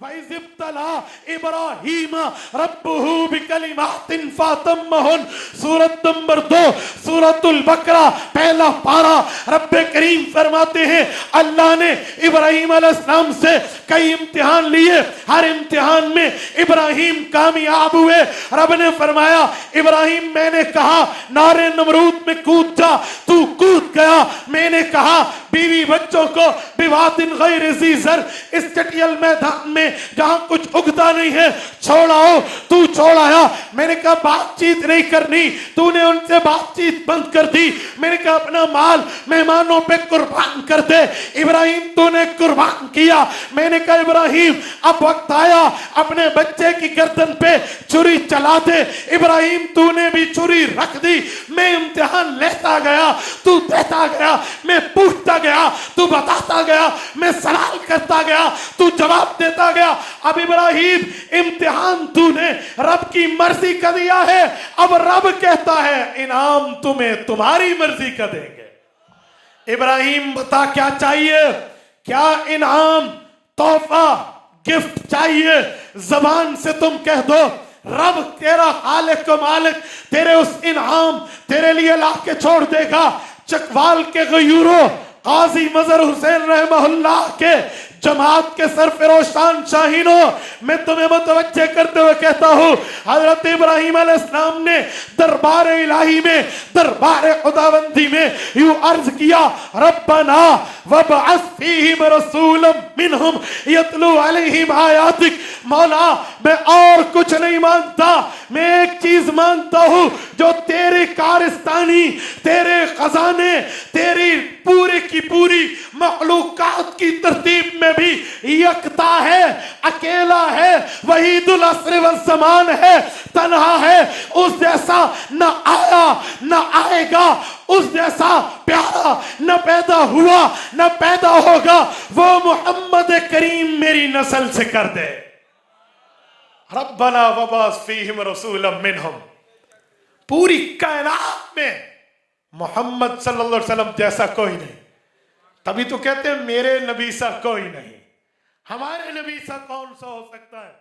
वइज़िब्तला इब्राहीम रब्बुहु बिकलिमातिन फातम्महुन, सूरत number 2 सूरतुल बकरा पहला पारा। रब्बे करीम फरमाते हैं अल्लाह ने इब्राहीम अलैहिस्सलाम से कई इम्तिहान लिए, हर इम्तिहान में इब्राहीम कामयाब हुए। रब ने फरमाया इब्राहीम मैंने कहा नारे नमरूद में कूद जा, तू कूद गया। मैंने कहा बीवी बच्चों को बिवातिन गैर ज़ी ज़र, इस चटियल मैदान में जहां कुछ उगता नहीं है छोड़ाओ, तू छोड़ाया। मैंने कहा बातचीत नहीं करनी, तूने उनसे बातचीत बंद कर दी। मैंने कहा अपना माल मेहमानों पे कुर्बान कर दे, इब्राहीम तूने कुर्बान किया। मैंने कहा इब्राहीम अब वक्त आया अपने बच्चे की गर्दन पे छुरी चला दे, इब्राहीम तूने भी छुरी रख दी। मैं इम्तिहान लेता गया, तू देता गया, मैं पूछता गया, तू बताता गया, मैं सवाल करता गया, तू जवाब देता गया। अब इब्राहीम इम्तिहान तूने रब की मर्जी का दिया है, अब रब कहता है इनाम तुम्हें तुम्हारी मर्जी का देंगे। इब्राहीम बता क्या चाहिए, क्या इनाम तोहफा गिफ्ट चाहिए? जबान से तुम कह दो रब तेरा खालिक व मालिक तेरे उस इनाम तेरे लिए ला के छोड़ देगा। चकवाल के गयूरो काजी मजहर हुसैन रहमहुल्लाह के जमात के सरफरोशान शाहीनों, मैं तुम्हें मुतवज्जे करते हुए कहता हूँ हजरत इब्राहीम अलैहिस्सलाम ने दरबार इलाही में, दरबार खुदाबंदी में यूं अर्ज किया रब्बना वबअस फीहिम रसूलन मिनहुम यतलू अलैहिम आयातिक। मौला मैं और कुछ नहीं मांगता, मैं एक चीज मांगता हूँ जो तेरी कारस्तानी, तेरे खजाने, तेरी पूरी की पूरी मखलूकात की तरतीब में भी यकता है, अकेला है, वहीदुल असर वल ज़मान है, तन्हा है। उस जैसा न आया न आएगा, उस जैसा प्यारा न पैदा हुआ न पैदा होगा। वो मोहम्मद करीम मेरी नस्ल से कर दे। रब्बना वबास फीहिम रसूलन मिनहुम। पूरी कायनात में मोहम्मद सल्लल्लाहु अलैहि वसल्लम जैसा कोई नहीं। तभी तो कहते हैं मेरे नबी सा कोई नहीं। हमारे नबी सा कौन सा हो सकता है?